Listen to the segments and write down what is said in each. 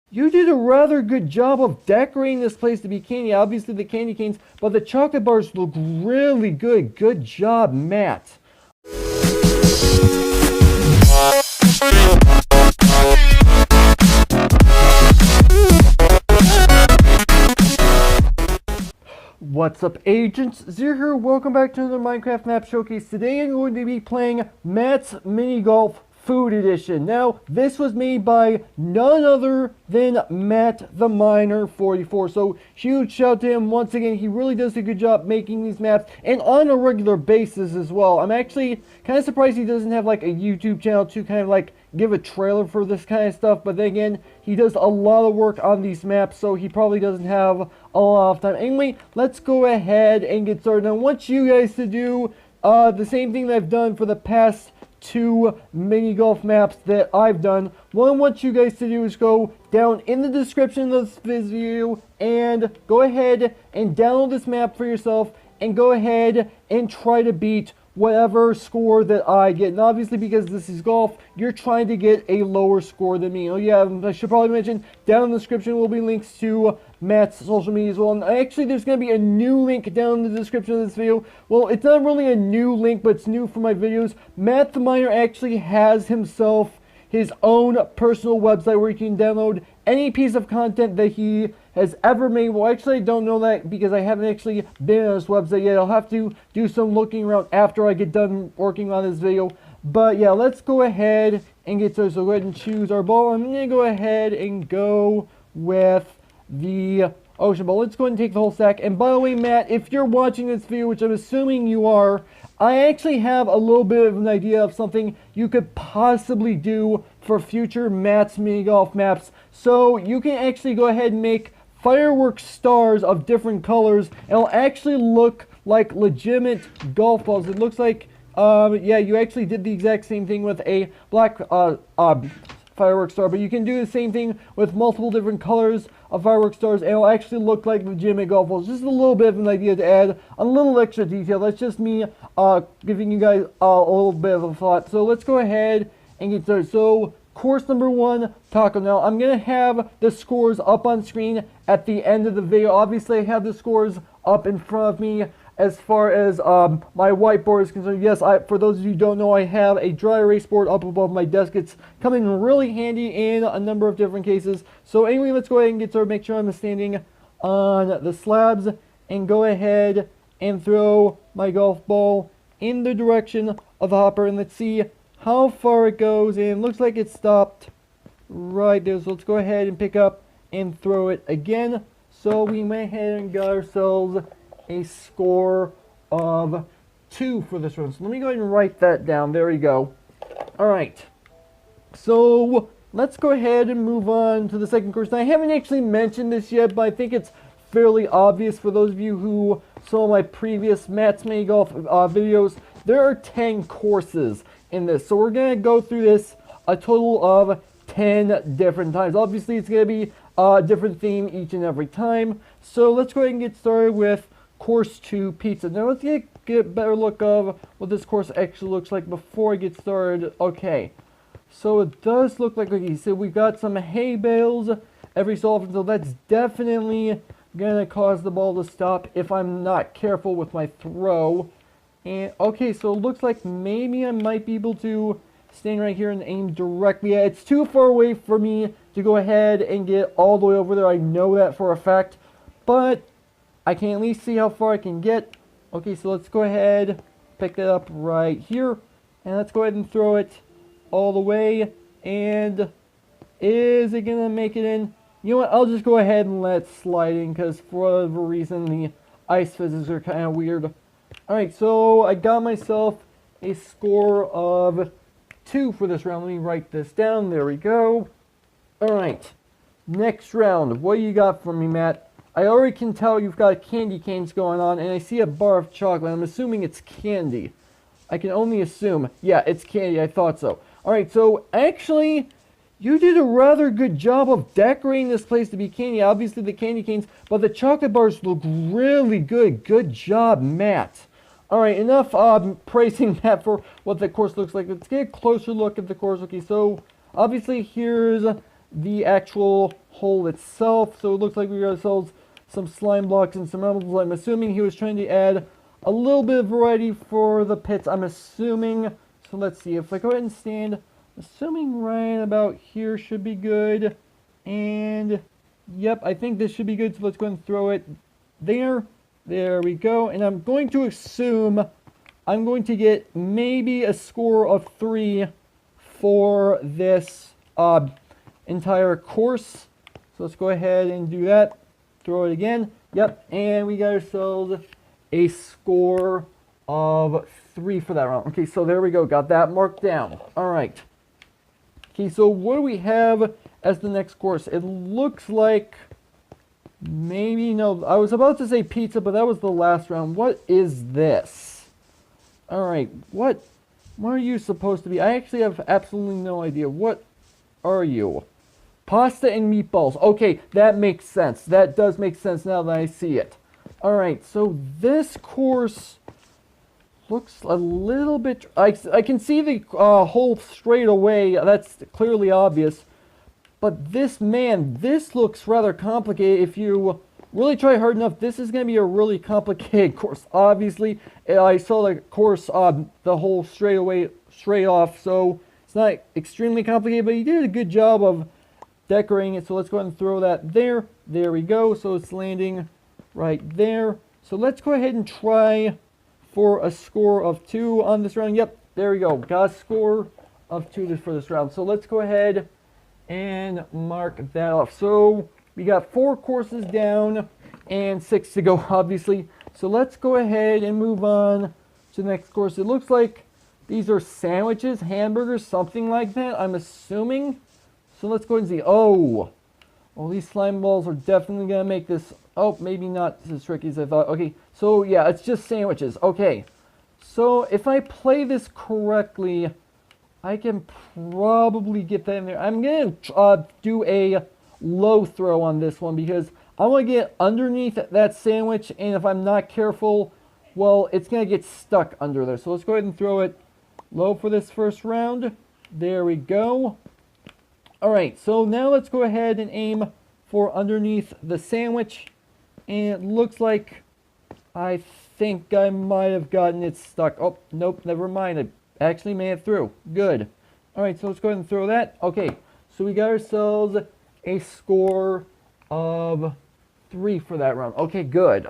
You did a rather good job of decorating this place to be candy. Obviously the candy canes, but the chocolate bars look really good. Good job, Matt. What's up, agents? Zero here. Welcome back to another Minecraft map showcase. Today I'm going to be playing Matt's Minigolf Food Edition. Now, this was made by none other than MattTheMiner 44. So, huge shout to him once again. He really does a good job making these maps and on a regular basis as well. I'm actually kind of surprised he doesn't have like a YouTube channel to kind of like give a trailer for this kind of stuff, but then again, he does a lot of work on these maps, so he probably doesn't have a lot of time. Anyway, let's go ahead and get started. Now, I want you guys to do the same thing that I've done for the past two mini golf maps that I've done. What I want you guys to do is go down in the description of this video and go ahead and download this map for yourself and go ahead and try to beat whatever score that I get. And obviously, because this is golf, you're trying to get a lower score than me. Oh yeah, I should probably mention, down in the description will be links to Matt's social media as well. And actually, there's going to be a new link down in the description of this video. Well, it's not really a new link, but it's new for my videos. MattTheMiner actually has himself his own personal website where you can download any piece of content that he has ever made. Well, actually, I don't know that because I haven't actually been on his website yet. I'll have to do some looking around after I get done working on this video. But yeah, let's go ahead and get started. So go ahead and choose our ball. I'm going to go ahead and go with the ocean ball. Let's go ahead and take the whole stack. And by the way, Matt, if you're watching this video, which I'm assuming you are, I actually have a little bit of an idea of something you could possibly do for future Matt's mini golf maps. So you can actually go ahead and make fireworks stars of different colors. It'll actually look like legitimate golf balls. It looks like, yeah, you actually did the exact same thing with a black fireworks star, but you can do the same thing with multiple different colors of fireworks stars, and it'll actually look like legitimate golf balls. Just a little bit of an idea to add a little extra detail. That's just me giving you guys a little bit of a thought. So let's go ahead and get started. So course number one, taco. Now I'm gonna have the scores up on screen at the end of the video. Obviously I have the scores up in front of me as far as my whiteboard is concerned. Yes, for those of you who don't know, I have a dry erase board up above my desk. It's coming really handy in a number of different cases. So anyway, let's go ahead and get started. Make sure I'm standing on the slabs and go ahead and throw my golf ball in the direction of the hopper, and let's see how far it goes. And looks like it stopped right there. So let's go ahead and pick up and throw it again. So we went ahead and got ourselves a score of 2 for this one. So let me go ahead and write that down. There we go. Alright. So let's go ahead and move on to the second course. Now, I haven't actually mentioned this yet, but I think it's fairly obvious for those of you who saw my previous Matt's Mini Golf videos. There are 10 courses in this. So we're going to go through this a total of 10 different times. Obviously, it's going to be a different theme each and every time. So let's go ahead and get started with Course 2 Pizza. Now let's get a better look of what this course actually looks like before I get started. Okay, so it does look like, okay, so we got some hay bales every so often, so that's definitely gonna cause the ball to stop if I'm not careful with my throw. And okay, so it looks like maybe I might be able to stand right here and aim directly. Yeah, it's too far away for me to go ahead and get all the way over there. I know that for a fact, but I can at least see how far I can get. Okay, so let's go ahead, pick it up right here, and let's go ahead and throw it all the way. And is it gonna make it in? You know what, I'll just go ahead and let it slide in, because for whatever reason the ice physics are kind of weird. Alright, so I got myself a score of 2 for this round. Let me write this down. There we go. Alright, next round. What do you got for me, Matt? I already can tell you've got candy canes going on, and I see a bar of chocolate. I'm assuming it's candy. I can only assume. Yeah, it's candy. I thought so. Alright, so actually, you did a rather good job of decorating this place to be candy. Obviously, the candy canes, but the chocolate bars look really good. Good job, Matt. Alright, enough praising Matt for what the course looks like. Let's get a closer look at the course. Okay, so obviously, here's the actual hole itself. So it looks like we got ourselves some slime blocks and some levels. I'm assuming he was trying to add a little bit of variety for the pits, I'm assuming. So let's see, if I go ahead and stand, assuming right about here should be good. And yep, I think this should be good, so let's go ahead and throw it there. There we go. And I'm going to assume I'm going to get maybe a score of 3 for this entire course. So let's go ahead and do that. Throw it again. Yep, and we got ourselves a score of 3 for that round. Okay, so there we go. Got that marked down. All right. Okay, so what do we have as the next course? It looks like maybe, no, I was about to say pizza, but that was the last round. What is this? All right, what are you supposed to be? I actually have absolutely no idea. What are you? Pasta and meatballs. Okay, that makes sense. That does make sense now that I see it. All right, so this course looks a little bit... I can see the hole straight away. That's clearly obvious. But this, man, this looks rather complicated. If you really try hard enough, this is going to be a really complicated course. Obviously, I saw the course, the hole straight off, so it's not extremely complicated, but you did a good job of decorating it. So let's go ahead and throw that there. There we go. So it's landing right there. So let's go ahead and try for a score of 2 on this round. Yep, there we go. Got a score of 2 for this round. So let's go ahead and mark that off. So we got 4 courses down and 6 to go, obviously. So let's go ahead and move on to the next course. It looks like these are sandwiches, hamburgers, something like that, I'm assuming. So let's go ahead and see. Oh, well, these slime balls are definitely going to make this, oh, maybe not as tricky as I thought. Okay, so yeah, it's just sandwiches. Okay, so if I play this correctly, I can probably get that in there. I'm going to do a low throw on this one because I want to get underneath that sandwich, and if I'm not careful, well, it's going to get stuck under there. So let's go ahead and throw it low for this first round. There we go. All right, so now let's go ahead and aim for underneath the sandwich. And it looks like I think I might have gotten it stuck. Oh, nope, never mind. I actually made it through. Good. All right, so let's go ahead and throw that. Okay, so we got ourselves a score of 3 for that round. Okay, good.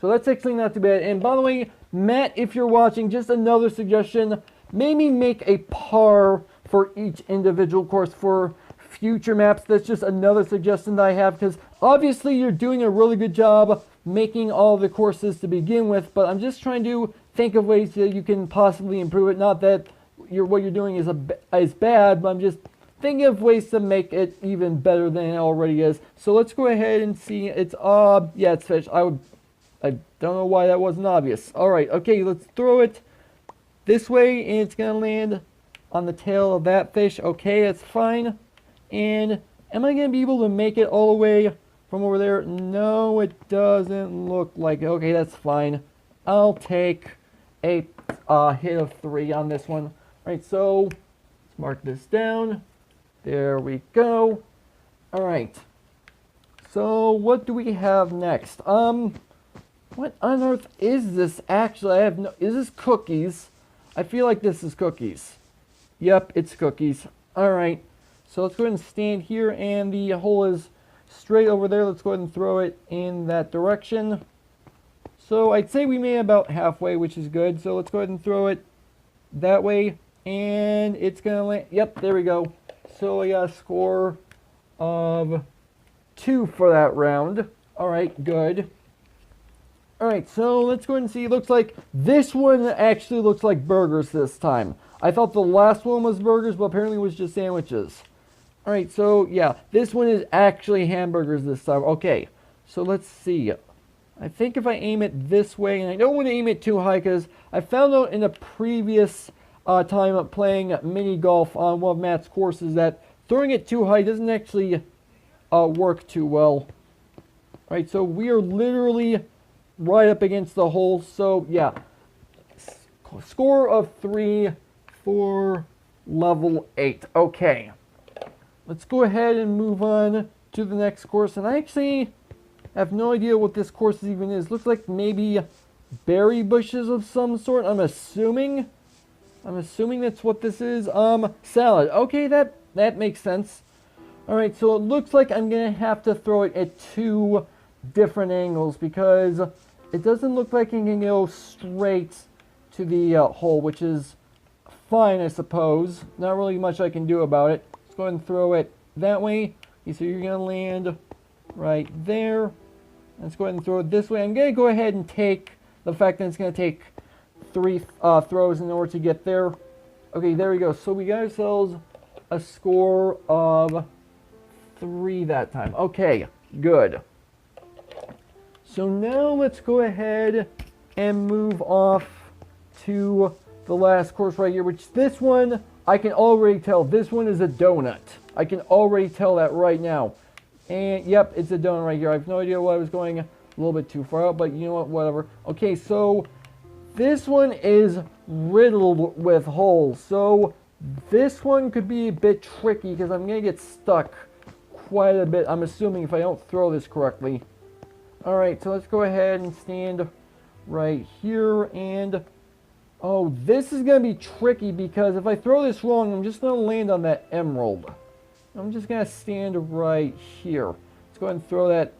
So that's actually not too bad. And by the way, Matt, if you're watching, just another suggestion. Maybe make a par for each individual course for future maps. That's just another suggestion that I have, because obviously you're doing a really good job making all the courses to begin with, but I'm just trying to think of ways that you can possibly improve it. Not that what you're doing is bad, but I'm just thinking of ways to make it even better than it already is. So let's go ahead and see. It's yeah, it's fish. I don't know why that wasn't obvious. All right, okay, let's throw it this way, and it's gonna land on the tail of that fish. Okay, that's fine. And am I gonna be able to make it all the way from over there? No, it doesn't look like it. Okay, that's fine. I'll take a hit of 3 on this one. All right, so let's mark this down. There we go. All right. So what do we have next? What on earth is this actually? I have no... Is this cookies? I feel like this is cookies. Yep, it's cookies. All right. So let's go ahead and stand here, and the hole is straight over there. Let's go ahead and throw it in that direction. So I'd say we made about halfway, which is good. So let's go ahead and throw it that way, and it's gonna land. Yep, there we go. So I got a score of 2 for that round. All right, good. All right, so let's go ahead and see. It looks like this one actually looks like burgers this time. I thought the last one was burgers, but apparently it was just sandwiches. All right, so yeah, this one is actually hamburgers this time. Okay, so let's see. I think if I aim it this way, and I don't want to aim it too high because I found out in a previous time of playing mini golf on one of Matt's courses that throwing it too high doesn't actually work too well. All right, so we are literally right up against the hole. So yeah, score of 3 for level 8. Okay, let's go ahead and move on to the next course, and I actually have no idea what this course even is. Looks like maybe berry bushes of some sort. I'm assuming that's what this is. Salad. Okay, that makes sense. Alright, so it looks like I'm gonna have to throw it at 2 different angles because it doesn't look like it can go straight to the hole, which is fine, I suppose. Not really much I can do about it. Let's go ahead and throw it that way. Okay, so you're gonna land right there. Let's go ahead and throw it this way. I'm gonna go ahead and take the fact that it's gonna take 3 throws in order to get there. Okay, there we go. So we got ourselves a score of 3 that time. Okay, good. So now let's go ahead and move off to the last course right here, which this one, I can already tell. This one is a donut. I can already tell that right now. And yep, it's a donut right here. I have no idea why I was going a little bit too far out, but you know what, whatever. Okay, so this one is riddled with holes. So this one could be a bit tricky because I'm going to get stuck quite a bit, I'm assuming, if I don't throw this correctly. Alright, so let's go ahead and stand right here, and oh, this is going to be tricky because if I throw this wrong, I'm just going to land on that emerald. I'm just going to stand right here. Let's go ahead and throw that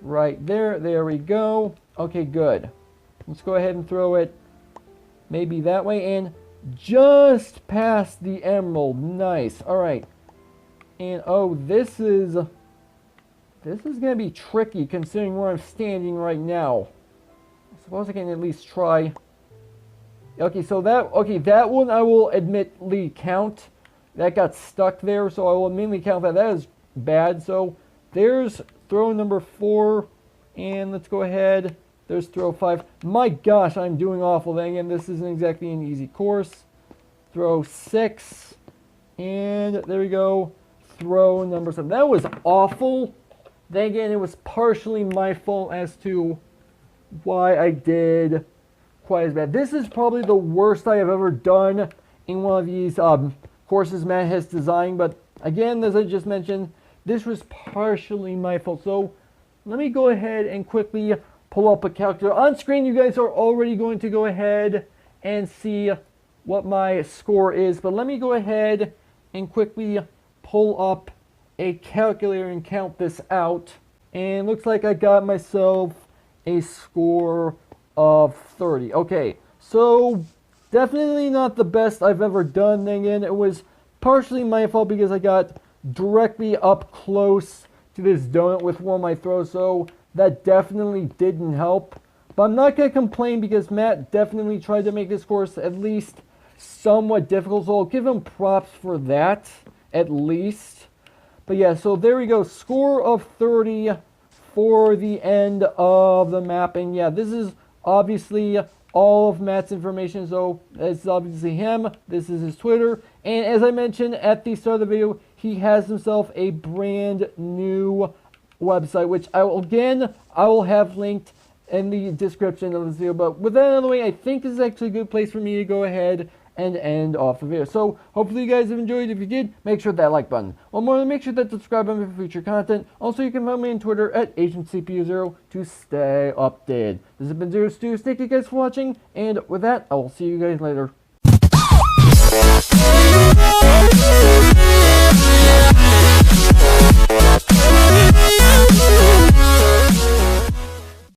right there. There we go. Okay, good. Let's go ahead and throw it maybe that way, and just past the emerald. Nice. Alright. And oh, this is going to be tricky considering where I'm standing right now. I suppose I can at least try. Okay, so that one I will admittedly count. That got stuck there, so I will admittedly count that. That is bad. So there's throw number 4, and let's go ahead. There's throw 5. My gosh, I'm doing awful. Then again, this isn't exactly an easy course. Throw 6, and there we go. Throw number 7. That was awful. Then again, it was partially my fault as to why I did quite as bad. This is probably the worst I have ever done in one of these courses Matt has designed. But again, as I just mentioned, this was partially my fault. So let me go ahead and quickly pull up a calculator. On screen, you guys are already going to go ahead and see what my score is. But let me go ahead and quickly pull up a calculator and count this out, and looks like I got myself a score of 30. Okay, so definitely not the best I've ever done. Then again, it was partially my fault because I got directly up close to this donut with one of my throws, so that definitely didn't help. But I'm not going to complain because Matt definitely tried to make this course at least somewhat difficult, so I'll give him props for that, at least. But yeah, so there we go. Score of 30 for the end of the map. And yeah, this is obviously all of Matt's information. So it's obviously him. This is his Twitter. And as I mentioned at the start of the video, he has himself a brand new website, which I will have linked in the description of this video. But with that out of the way, I think this is actually a good place for me to go ahead and end off the video. So hopefully you guys have enjoyed. If you did, make sure that like button. One more, make sure that subscribe button for future content. Also, you can find me on Twitter at AgentCPU0 to stay updated. This has been Zero Stew. Thank you guys for watching, and with that, I will see you guys later.